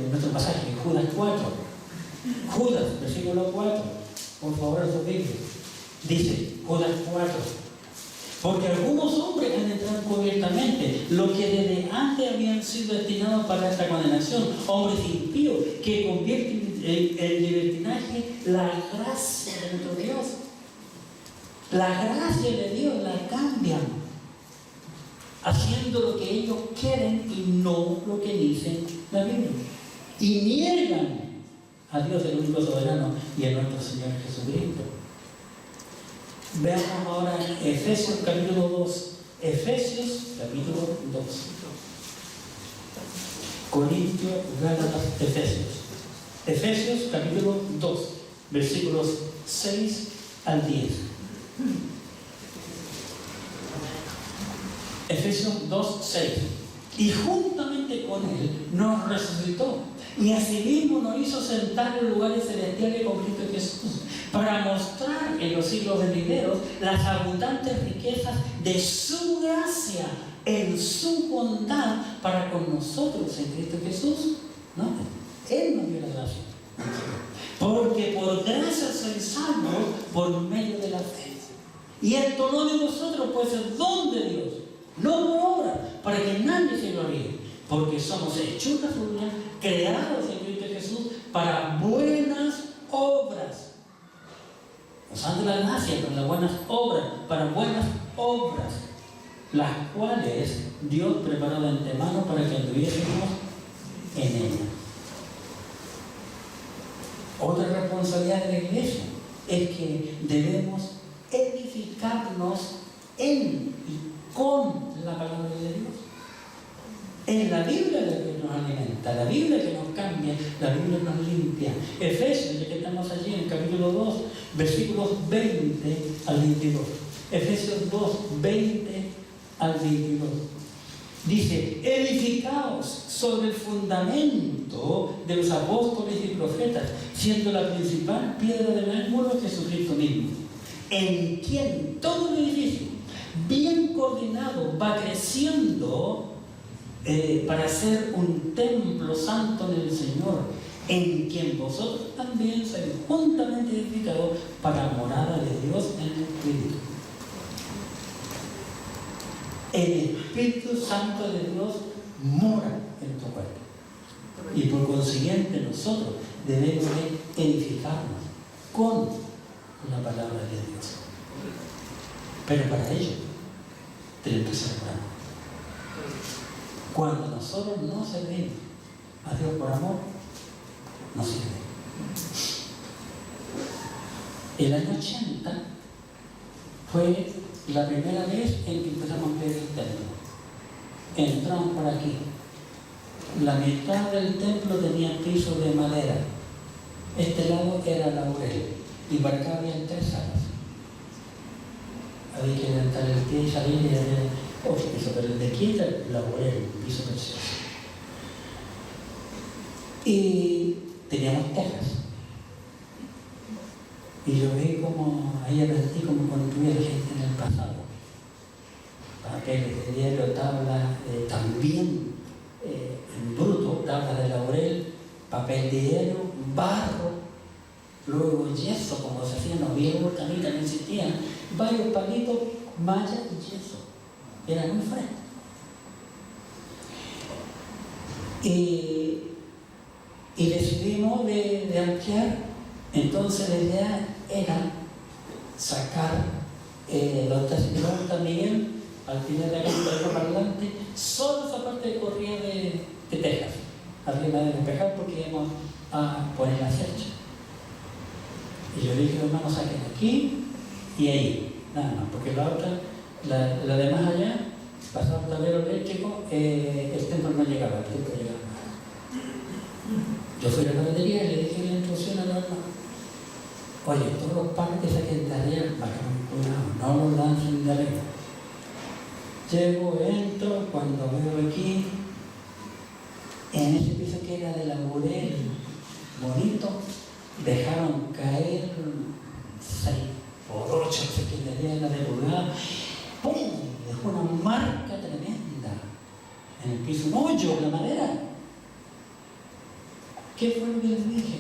nuestro pasaje, Judas 4. Judas, versículo 4. Por favor, su Biblia. Dice, Judas 4. Porque algunos hombres han entrado encubiertamente, lo que desde antes habían sido destinados para esta condenación, hombres impíos que convierten en libertinaje la gracia de nuestro Dios. La gracia de Dios la cambian, haciendo lo que ellos quieren y no lo que dice la Biblia. Y niegan a Dios, el único soberano, y a nuestro Señor Jesucristo. Veamos ahora Efesios capítulo 2. Efesios capítulo 2. Corintios, Gálatas, Efesios. Efesios capítulo 2, versículos 6 al 10. Efesios 2, 6. Y juntamente con Él nos resucitó, y asimismo nos hizo sentar en lugares celestiales con Cristo Jesús, para mostrar en los siglos venideros las abundantes riquezas de su gracia en su bondad para con nosotros en Cristo Jesús. No, Él nos dio la gracia. Porque por gracia sois salvos por medio de la fe. Y esto no de vosotros, pues es don de Dios, no por obra, para que nadie se gloríe, porque somos hechuras suyas, creados en Cristo Jesús para buenas obras. Usando la gracia con las buenas obras, para buenas obras, las cuales Dios preparó de antemano para que anduviésemos en ella. Otra responsabilidad de la iglesia es que debemos edificarnos en y con la palabra de Dios. Es la Biblia la que nos alimenta, la Biblia que nos cambia, la Biblia nos limpia. Efesios, ya que estamos allí en el capítulo 2, versículos 20 al 22. Efesios 2, 20 al 22. Dice: edificaos sobre el fundamento de los apóstoles y profetas, siendo la principal piedra del ángulo Jesucristo mismo, en quien todo el edificio, bien coordinado, va creciendo para ser un templo santo en el Señor, en quien vosotros también sois juntamente edificados para morada de Dios en el Espíritu. El Espíritu Santo de Dios mora en tu cuerpo. Y por consiguiente nosotros debemos edificarnos con la palabra de Dios. Pero para ello tenemos que ser buenos. Cuando nosotros no servimos a Dios por amor, no sirve. El año 80 fue la primera vez en que empezamos a ver el templo. Entramos por aquí. La mitad del templo tenía piso de madera. Este lado era laurel. Y para acá había 3 salas. Había que levantar el pie y salir y había 8 pisos. Pero el de aquí era laurel, un piso precioso. Y teníamos tejas. Y yo vi como, ahí aprendí como construía la gente en el pasado. Papeles de diario, tablas, también en bruto, tablas de laurel, papel de diario, barro, luego yeso, como se hacían los viejos también existían, varios palitos, malla y yeso. Era muy fresco. Y decidimos de ampliar. Entonces la idea era sacar los Taciturón también al final de la calle para adelante, solo esa parte de corrida de tejas. Arriba de despejar porque íbamos a poner la cercha. Y yo dije, hermanos, saquen aquí y ahí, nada más, porque la otra, la de más allá, pasaba el tablero eléctrico, el templo no llegaba, el templo llegaba. Yo fui a la cafetería y le dije la instrucción a los hermanos: oye, todos los panes que saquen de arriba, no los lancen de arriba. Llego, entro, cuando veo aquí, en ese piso que era de laurel bonito, dejaron caer 6 por 8 secretarías de pulgada. ¡Pum! Dejó una marca tremenda en el piso, un hoyo en la madera. ¿Qué fue lo que les dije?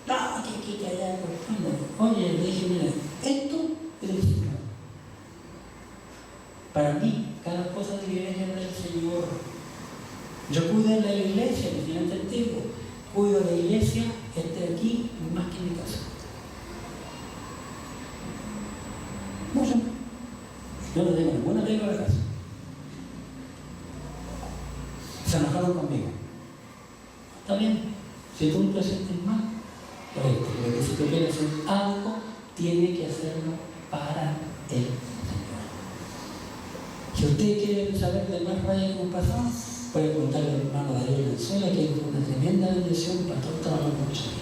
No, que allá por el fondo. Oye, le dije, mira, esto es el Señor. Para mí, cada cosa de la iglesia es del Señor. Yo cuido de la iglesia, que tiene testigo. Cuido de la iglesia, aquí, más que en mi casa. Se enojaron conmigo. Está bien, si tú te sientes mal, pues si tú quieres hacer algo, tiene que hacerlo para el Señor. Si usted quiere saber de más raya que un pasado, puede preguntarle al hermano Darío Lenzuela, que es una tremenda bendición para todo el trabajo mucho tiempo.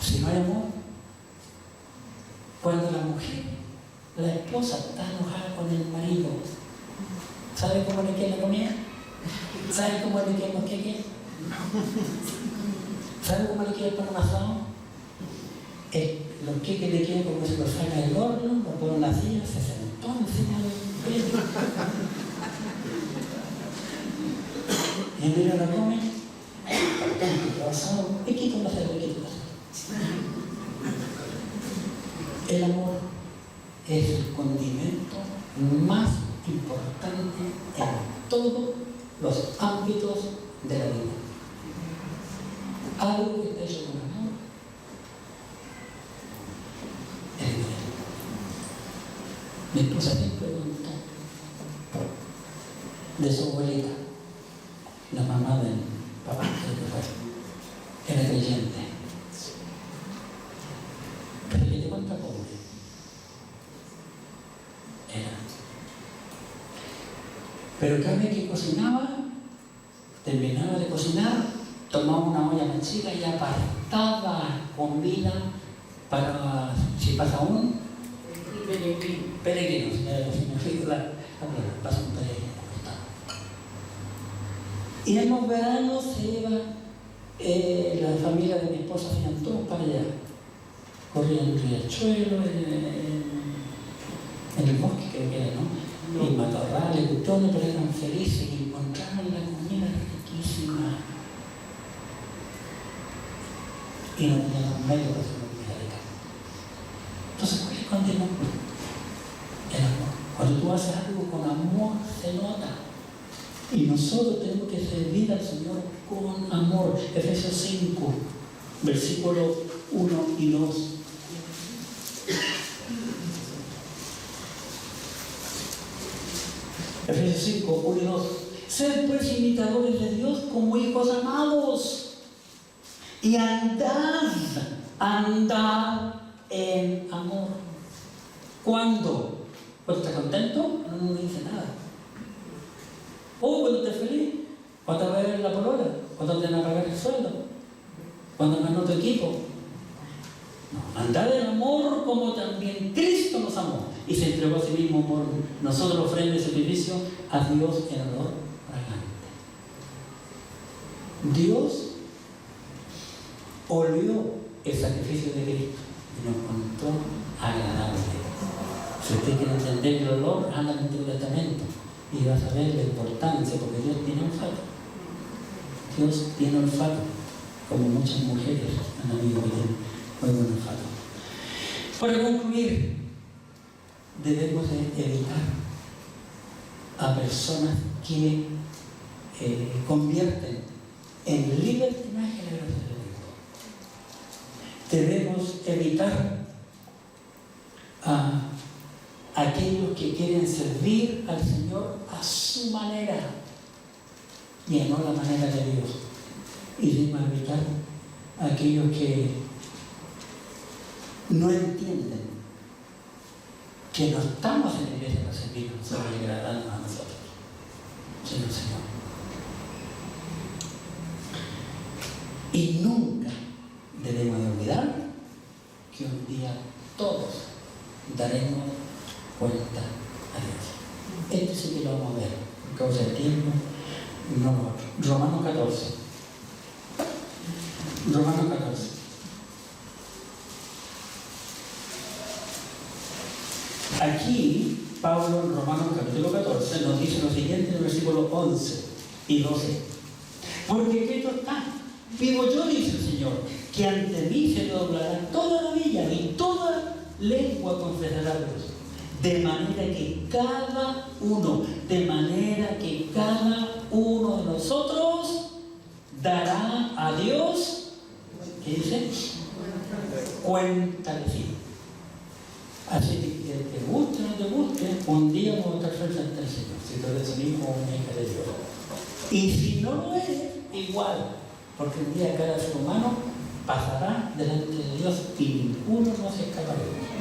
Si no hay amor, cuando la mujer, la esposa, está enojada con el marido, ¿sabe cómo le queda la comida? ¿Sabe cómo le quedan los queques? ¿Sabe cómo le queda el pan amasado? Los queques le quedan como si los saca del horno, lo pone en la silla, se sentó encima del pelo. Y en medio la come, asado, piquito no sé, piquito no sé. El amor es el condimento más importante en todos los ámbitos de la vida. Algo que está hecho con amor es diferente. Mi esposa siempre preguntó de su abuelita, la mamá del papá, que era creyente. Pero que te cuenta pobre era. Pero cada vez que cocinaba, terminaba de cocinar, tomaba una olla más chica y apartaba comida para, si pasa un peregrino, si me fijo pasa un peregrino. Y en los veranos se iba, la familia de mi esposa se iban todos para allá. Corrían en Riachuelo, en el bosque creo que era, ¿no? Y matorrales, custones, pero eran felices y encontraban la comida riquísima. Y no tenían los medios para hacer comida de casa. Entonces, ¿cuál es el condimento? El amor. Cuando tú haces algo con amor, se nota. Y nosotros tenemos que servir al Señor con amor. Efesios 5, versículos 1 y 2. Efesios 5, 1 y 2. Sed pues imitadores de Dios como hijos amados. Y andad en amor. ¿Cuándo? ¿Cuando estás contento? No dice nada. Cuando estés feliz, cuando vas a ver la polola, cuando te van a pagar el sueldo, cuando ganó tu equipo. No, andad en amor como también Cristo nos amó y se entregó a sí mismo por nosotros, ofrenda y sacrificio a Dios en olor fragante. Dios olió el sacrificio de Cristo y nos contó agradable. Si usted quiere entender el olor, anda en el Antiguo Testamento y vas a ver la importancia, porque Dios tiene olfato. Dios tiene olfato, como muchas mujeres han habido que tienen muy buen olfato. Para concluir, debemos evitar a personas que convierten en libertinaje la gracia de Dios. Debemos evitar a aquellos que quieren servir al Señor a su manera y no la manera de Dios. Y debemos evitar a aquellos que no entienden que no estamos en la iglesia para servirnos, solo agradando a nosotros, sino al Señor. Y nunca debemos de olvidar que un día todos daremos cuenta a Dios. Este sí que lo vamos a ver, por causa del tiempo, no lo otro. Romanos 14. Romanos 14. Aquí, Pablo en Romanos capítulo 14 nos dice lo siguiente en el versículo 11 y 12. Porque escrito está, vivo yo, dice el Señor, que ante mí se doblará toda rodilla y toda lengua confesará a Dios. De manera que cada uno de nosotros dará a Dios, ¿qué dice? Cuenta de sí. Así que te guste o no te guste, un día vamos a estar frente ante el Señor, si tú eres un hijo o una hija de Dios. Y si no lo eres, igual, porque un día cada ser humano pasará delante de Dios y ninguno nos escaparemos.